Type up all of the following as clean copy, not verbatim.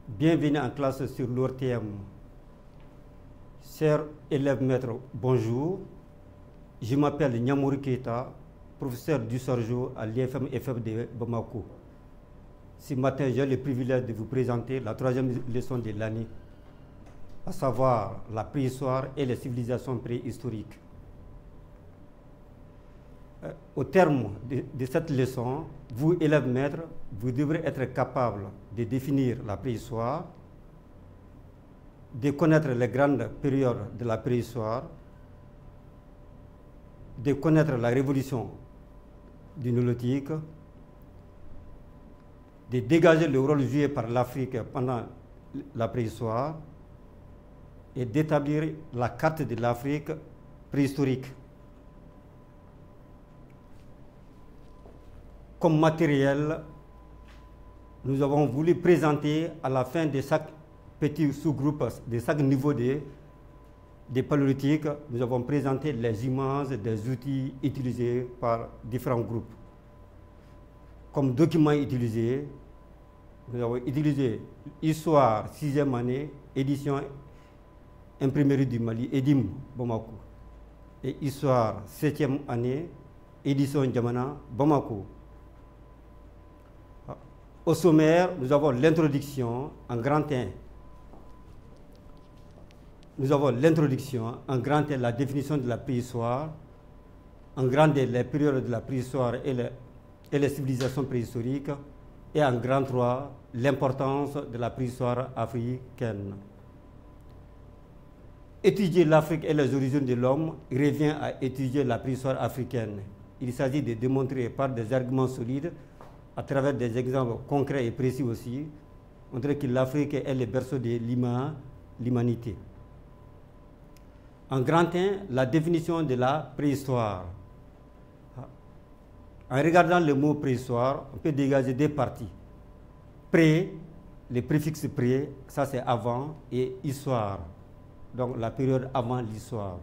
Bienvenue en classe sur l'ORTM. Chers élèves maîtres, bonjour. Je m'appelle Nyamouri Keita, professeur du Sorjo à l'IFM FM de Bamako. Ce matin, j'ai le privilège de vous présenter la troisième leçon de l'année, à savoir la préhistoire et les civilisations préhistoriques. Au terme de cette leçon, vous, élèves maîtres, vous devrez être capables de définir la préhistoire, de connaître les grandes périodes de la préhistoire, de connaître la révolution du néolithique, de dégager le rôle joué par l'Afrique pendant la préhistoire et d'établir la carte de l'Afrique préhistorique. Comme matériel, nous avons voulu présenter à la fin de chaque petit sous-groupe, de chaque niveau des paléolithiques, nous avons présenté les images des outils utilisés par différents groupes. Comme document utilisé, nous avons utilisé Histoire 6e année, édition Imprimerie du Mali, Edim Bamako, et Histoire 7e année, édition Djamana Bamako. Au sommaire, nous avons l'introduction en grand 1. Nous avons l'introduction en grand 1, la définition de la préhistoire, en grand 2, les périodes de la préhistoire et les civilisations préhistoriques, et en grand 3, l'importance de la préhistoire africaine. Étudier l'Afrique et les origines de l'homme revient à étudier la préhistoire africaine. Il s'agit de démontrer par des arguments solides, à travers des exemples concrets et précis aussi, montrer que l'Afrique est le berceau de l'humanité. En grand 1, la définition de la préhistoire. En regardant le mot préhistoire, on peut dégager deux parties. Pré, le préfixe pré, ça c'est avant, et histoire, donc la période avant l'histoire.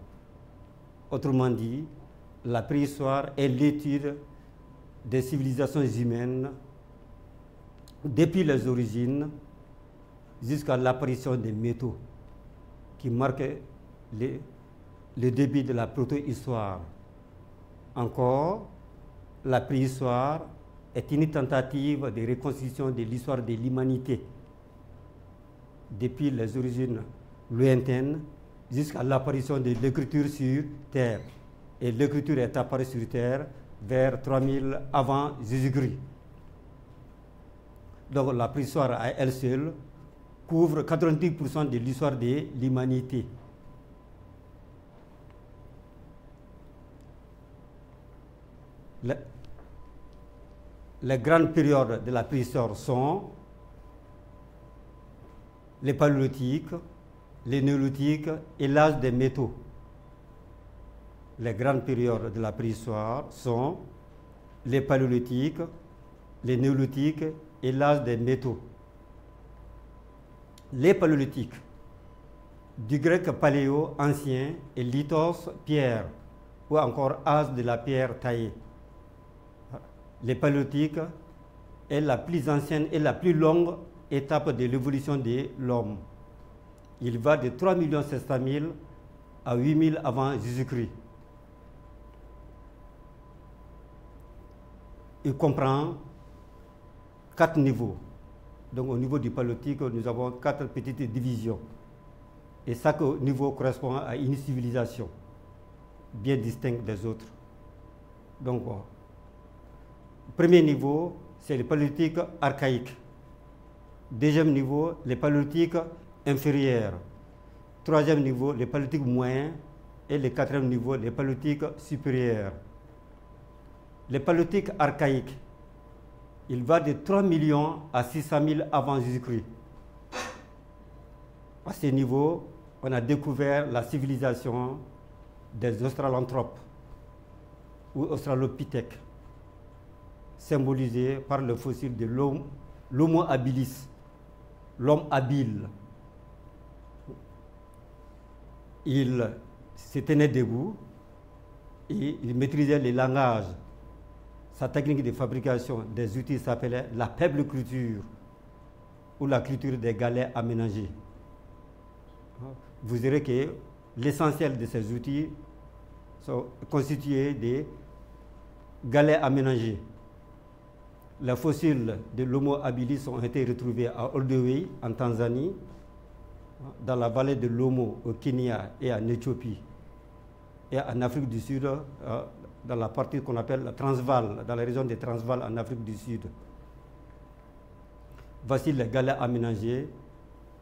Autrement dit, la préhistoire est l'étude des civilisations humaines depuis les origines jusqu'à l'apparition des métaux qui marquent le début de la proto-histoire. Encore, la préhistoire est une tentative de reconstitution de l'histoire de l'humanité depuis les origines lointaines jusqu'à l'apparition de l'écriture sur Terre. Et l'écriture est apparue sur Terre vers 3000 avant Jésus-Christ. Donc la préhistoire à elle seule couvre 90% de l'histoire de l'humanité. Les grandes périodes de la préhistoire sont les paléolithiques, les néolithiques et l'âge des métaux. Les grandes périodes de la préhistoire sont les paléolithiques, les néolithiques et l'âge des métaux. Les paléolithiques, du grec paléo, ancien, et lithos, pierre, ou encore âge de la pierre taillée. Les paléolithiques est la plus ancienne et la plus longue étape de l'évolution de l'homme. Il va de 3 700 000 à 8 000 avant Jésus-Christ. Il comprend 4 niveaux. Donc au niveau du paléolithique, nous avons 4 petites divisions. Et chaque niveau correspond à une civilisation bien distincte des autres. Donc, premier niveau, c'est le paléolithique archaïque. Deuxième niveau, le paléolithique inférieur. Troisième niveau, le paléolithique moyen. Et le quatrième niveau, le paléolithique supérieur. Le paléolithique archaïque, il va de 3 millions à 600 000 avant Jésus-Christ. À ce niveau, on a découvert la civilisation des Australanthropes ou Australopithèques, symbolisée par le fossile de l'Homo habilis, l'homme habile. Il se tenait debout et il maîtrisait les langages. Sa technique de fabrication des outils s'appelait la peuple culture. ou la culture des galets aménagés. Vous verrez que l'essentiel de ces outils sont constitués des galets aménagés. Les fossiles de l'Homo habilis ont été retrouvés à Olduvai, en Tanzanie, dans la vallée de l'Omo, au Kenya et en Éthiopie, et en Afrique du Sud, dans la partie qu'on appelle la Transvaal, dans la région des Transvaal en Afrique du Sud. Voici les galets aménagés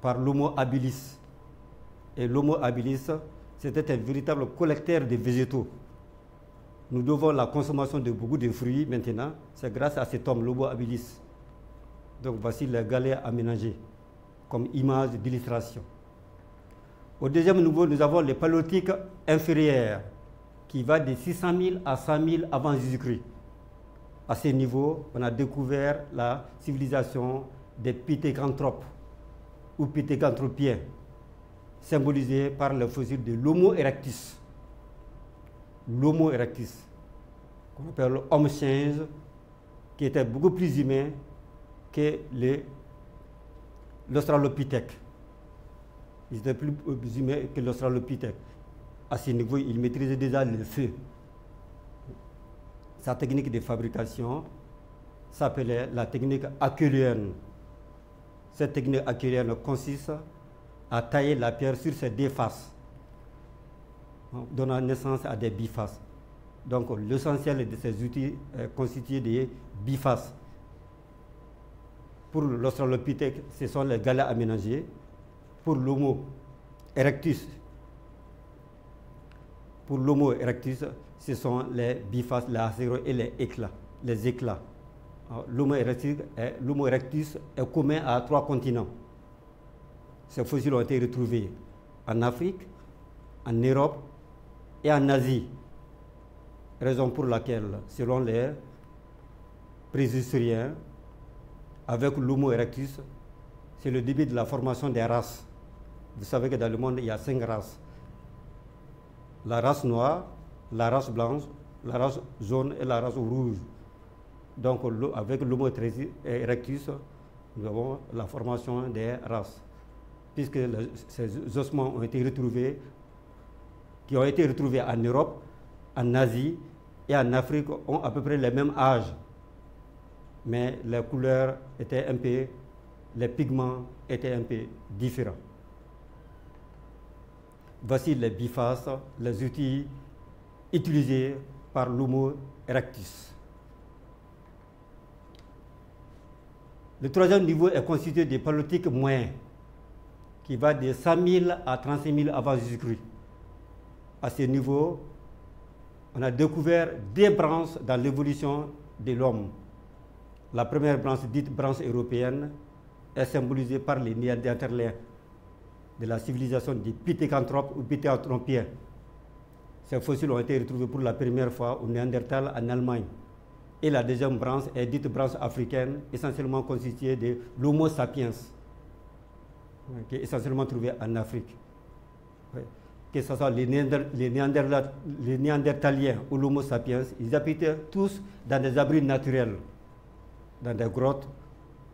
par l'Homo habilis. Et l'Homo habilis, c'était un véritable collecteur de végétaux. Nous devons la consommation de beaucoup de fruits maintenant, c'est grâce à cet homme, l'Homo habilis. Donc voici les galets aménagés comme image d'illustration. Au deuxième niveau, nous avons les paléolithiques inférieurs qui va de 600 000 à 100 000 avant Jésus-Christ. À ce niveau, on a découvert la civilisation des Pithecanthropes ou Pithecanthropiens, symbolisée par le fossile de l'Homo erectus. L'Homo erectus, qu'on appelle homme singe, qui était beaucoup plus humain que l'Australopithèque. Il était plus humain que l'Australopithèque. À ce niveau, il maîtrisait déjà le feu. Sa technique de fabrication s'appelait la technique acheuléenne. Cette technique acheuléenne consiste à tailler la pierre sur ses deux faces, donnant naissance à des bifaces. Donc l'essentiel de ces outils est constitué de bifaces. Pour l'Australopithèque, ce sont les galets aménagés. Pour l'Homo erectus, ce sont les bifaces, les acéros et les éclats. L'Homo erectus est commun à 3 continents. Ces fossiles ont été retrouvés en Afrique, en Europe et en Asie. Raison pour laquelle, selon les préhistoriens, avec l'Homo erectus, c'est le début de la formation des races. Vous savez que dans le monde, il y a 5 races. La race noire, la race blanche, la race jaune et la race rouge. Donc, avec l'Homo erectus, nous avons la formation des races. Puisque ces ossements ont été retrouvés, qui ont été retrouvés en Europe, en Asie et en Afrique, ont à peu près le même âge. Mais les couleurs étaient un peu, les pigments étaient un peu différents. Voici les bifaces, les outils utilisés par l'Homo erectus. Le troisième niveau est constitué des paléolithiques moyens, qui va de 100 000 à 35 000 avant Jésus-Christ. À ce niveau, on a découvert 2 branches dans l'évolution de l'homme. La première branche, dite branche européenne, est symbolisée par les Néandertaliens de la civilisation des Pithecanthropes ou Pithecanthropiens. Ces fossiles ont été retrouvés pour la première fois au Néandertal en Allemagne. Et la deuxième branche est dite branche africaine, essentiellement constituée de l'Homo sapiens, qui est essentiellement trouvé en Afrique. Que ce soit les Néandertaliens ou l'Homo sapiens, ils habitaient tous dans des abris naturels, dans des grottes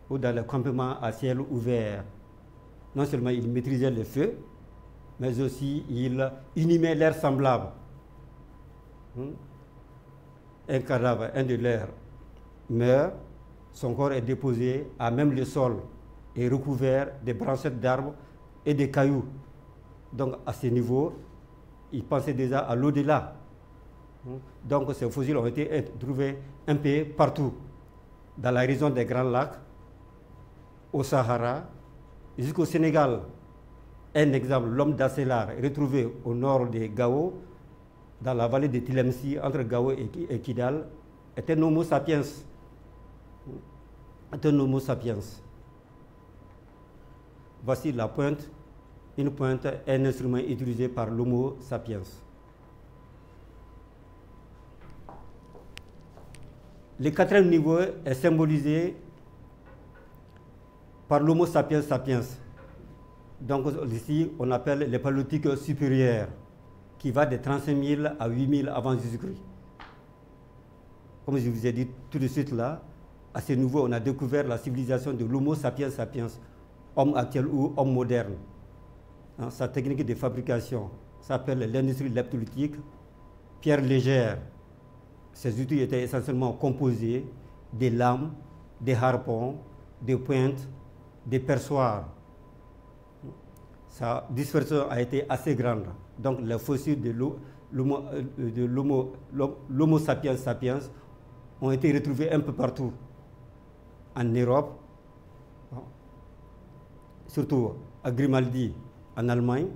ou dans des campements à ciel ouvert. Non seulement ils maîtrisaient le feu, mais aussi ils inhumaient leurs semblables. Un cadavre, un de leurs meurt, son corps est déposé à même le sol et recouvert de branchettes d'arbres et de cailloux. Donc à ce niveau, ils pensaient déjà à l'au-delà. Donc ces fossiles ont été trouvés un peu partout, dans la région des Grands Lacs, au Sahara, jusqu'au Sénégal. Un exemple, l'homme d'Asselar, retrouvé au nord de Gao, dans la vallée de Tilemsi, entre Gao et Kidal, est un Homo sapiens. Voici la pointe. Une pointe est un instrument utilisé par l'Homo sapiens. Le 4e niveau est symbolisé par l'Homo sapiens sapiens. Donc ici, on appelle les paléolithiques supérieurs, qui va de 35 000 à 8 000 avant Jésus-Christ. Comme je vous ai dit tout de suite là, à ce niveau, on a découvert la civilisation de l'Homo sapiens sapiens, homme actuel ou homme moderne. Hein, sa technique de fabrication s'appelle l'industrie leptolytique, pierre légère. Ces outils étaient essentiellement composés des lames, des harpons, des pointes, des perçoirs. Sa dispersion a été assez grande. Donc les fossiles de l'Homo sapiens sapiens ont été retrouvés un peu partout. En Europe, surtout à Grimaldi en Allemagne,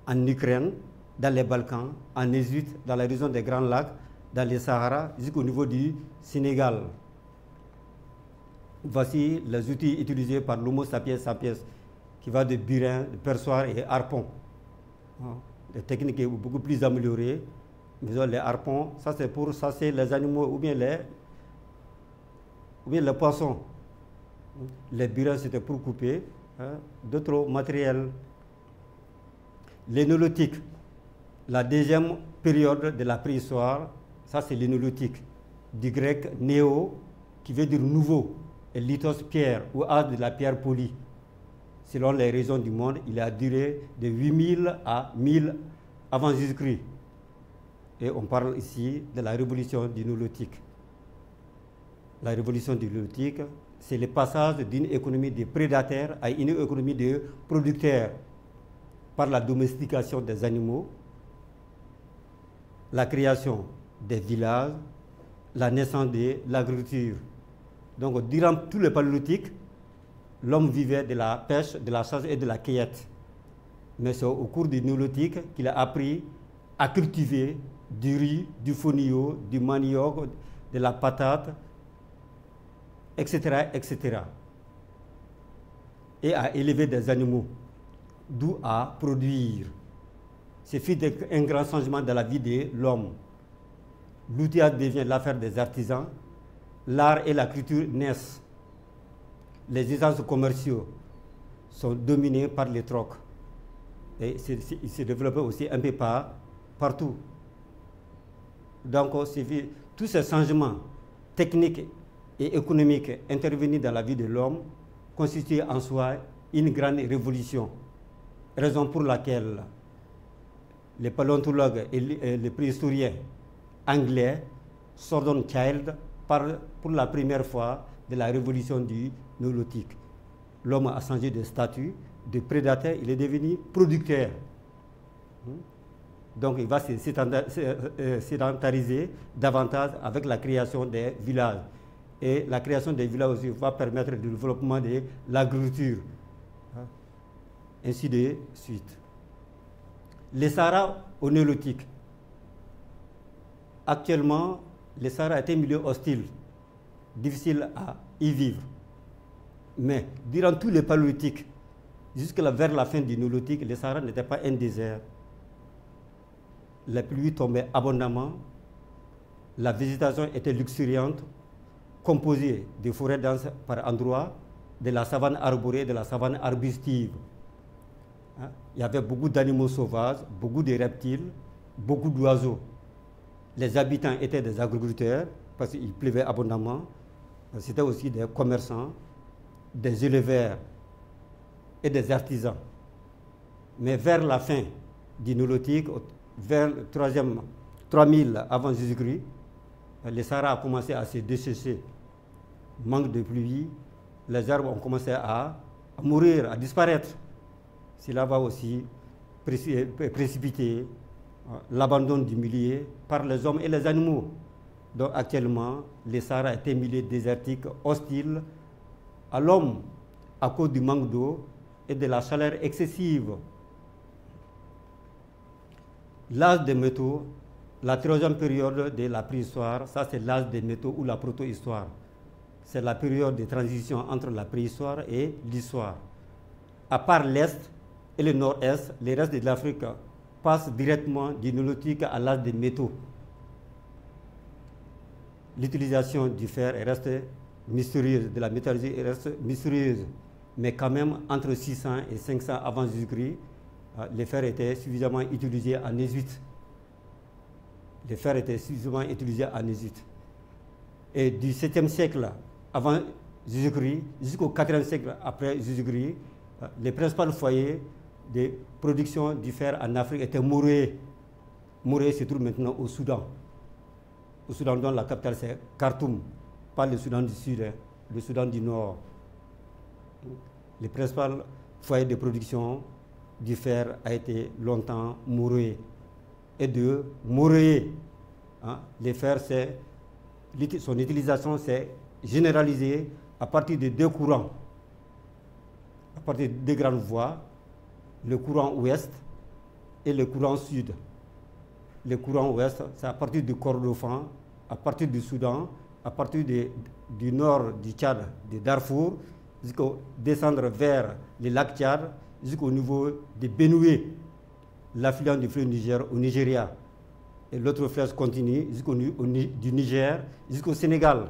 en Ukraine, dans les Balkans, en Égypte, dans la région des Grands Lacs, dans les Sahara, jusqu'au niveau du Sénégal. Voici les outils utilisés par l'Homo sapiens sapiens, qui va de burin, de perçoir et harpon. Les techniques sont beaucoup plus améliorées. Mais les harpons, ça c'est pour chasser les animaux ou bien les poissons. Les burins, c'était pour couper d'autres matériels. L'énolothique, la deuxième période de la préhistoire, ça c'est l'énolothique, du grec néo, qui veut dire nouveau, et lithos pierre, ou âge de la pierre polie. Selon les régions du monde, il a duré de 8000 à 1000 avant Jésus-Christ. Et on parle ici de la révolution du néolithique. La révolution du néolithique, c'est le passage d'une économie de prédateurs à une économie de producteurs par la domestication des animaux, la création des villages, la naissance de l'agriculture. Donc, durant tout le paléolithique, l'homme vivait de la pêche, de la chasse et de la cueillette. Mais c'est au cours du néolithique qu'il a appris à cultiver du riz, du fonio, du manioc, de la patate, etc., etc. Et à élever des animaux, d'où à produire. Ce fut un grand changement dans la vie de l'homme. L'outillage devient l'affaire des artisans, l'art et la culture naissent. Les échanges commerciaux sont dominés par les trocs. Et il s'est développé aussi un peu partout. Donc, tous ces changements techniques et économiques intervenus dans la vie de l'homme constituent en soi une grande révolution. Raison pour laquelle les paléontologues et les préhistoriens anglais, Gordon Childe, parlent pour la première fois de la révolution du néolithique. L'homme a changé de statut, de prédateur, il est devenu producteur. Donc il va se sédentariser davantage avec la création des villages. Et la création des villages aussi va permettre le développement de l'agriculture. Ainsi de suite. Les Sahara au néolithique. Actuellement, les Sahara est un milieu hostile, difficile à y vivre. Mais durant tous les paléolithiques, jusqu'à vers la fin du néolithique, les Sahara n'étaient pas un désert. Les pluies tombaient abondamment, la végétation était luxuriante, composée de forêts denses par endroits, de la savane arborée et de la savane arbustive. Il y avait beaucoup d'animaux sauvages, beaucoup de reptiles, beaucoup d'oiseaux. Les habitants étaient des agriculteurs parce qu'il pleuvait abondamment. C'était aussi des commerçants, des éleveurs et des artisans. Mais vers la fin du néolithique, vers le 3000 avant Jésus-Christ, les Sahara a commencé à se dessécher. Manque de pluie, les arbres ont commencé à mourir, à disparaître. Cela va aussi précipiter l'abandon du milieu par les hommes et les animaux. Donc actuellement, les Sahara est un milieu désertique hostile à l'homme à cause du manque d'eau et de la chaleur excessive. L'âge des métaux, la troisième période de la préhistoire, ça c'est l'âge des métaux ou la protohistoire. C'est la période de transition entre la préhistoire et l'histoire. À part l'Est et le Nord-Est, les restes de l'Afrique passent directement du néolithique à l'âge des métaux. L'utilisation du fer reste mystérieuse, de la métallurgie reste mystérieuse, mais quand même entre 600 et 500 avant Jésus-Christ, les fers étaient suffisamment utilisés en Égypte. Les fers étaient suffisamment utilisés en Égypte. Et du 7e siècle avant Jésus-Christ jusqu'au 4e siècle après Jésus-Christ, les principaux foyers de production du fer en Afrique étaient Morée. Morée se trouve maintenant au Soudan. Au Soudan, dont la capitale c'est Khartoum, pas le Soudan du Sud, hein, le Soudan du Nord. Les principaux foyers de production du fer a été longtemps Morée. Et de Morée, hein, les fers, son utilisation s'est généralisée à partir de deux courants, à partir de deux grandes voies, le courant ouest et le courant sud. Le courant ouest, c'est à partir du Kordofan, à partir du Soudan, à partir du nord du Tchad, de Darfour, jusqu'au descendre vers le lac Tchad, jusqu'au niveau de Benoué, l'affluent du fleuve Niger au Nigeria. Et l'autre fleuve continue du Niger jusqu'au Sénégal.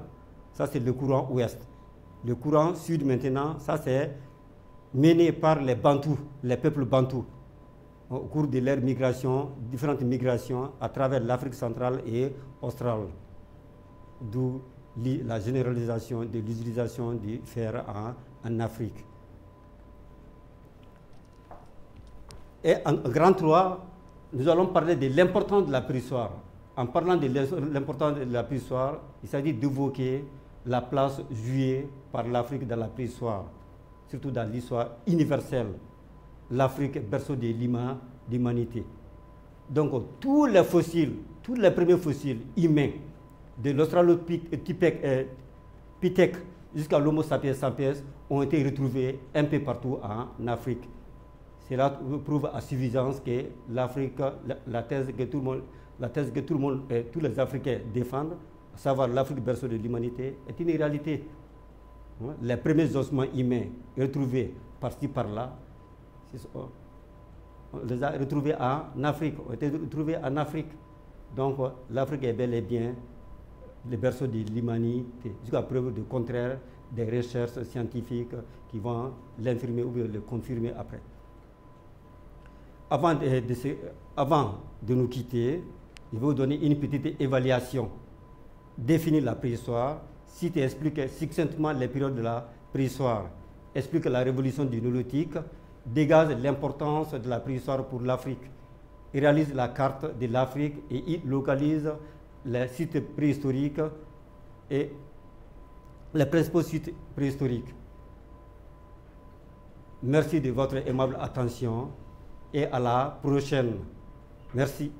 Ça, c'est le courant ouest. Le courant sud, maintenant, ça, c'est mené par les Bantous, les peuples Bantous, au cours de leur migration, différentes migrations à travers l'Afrique centrale et australe. D'où la généralisation de l'utilisation du fer en Afrique. Et en grand 3, nous allons parler de l'importance de la préhistoire. En parlant de l'importance de la préhistoire, il s'agit d'évoquer la place jouée par l'Afrique dans la préhistoire, surtout dans l'histoire universelle. L'Afrique est berceau de l'humanité. Donc tous les fossiles, tous les premiers fossiles humains, de l'Australopithèque jusqu'à l'Homo sapiens sapiens, ont été retrouvés un peu partout en Afrique. Cela prouve à suffisance que l'Afrique, la thèse que tout le monde, tous les Africains défendent, à savoir l'Afrique berceau de l'humanité, est une réalité. Les premiers ossements humains retrouvés par-ci par-là, on les a retrouvés en Afrique, ont été retrouvés en Afrique. Donc l'Afrique est bel et bien le berceau de l'humanité, jusqu'à preuve du contraire des recherches scientifiques qui vont l'infirmer ou le confirmer après. Avant de nous quitter, je vais vous donner une petite évaluation. Définir la préhistoire, cite et explique succinctement les périodes de la préhistoire, explique la révolution du néolithique, dégage l'importance de la préhistoire pour l'Afrique, réalise la carte de l'Afrique et y localise les sites préhistoriques et les principaux sites préhistoriques. Merci de votre aimable attention et à la prochaine. Merci.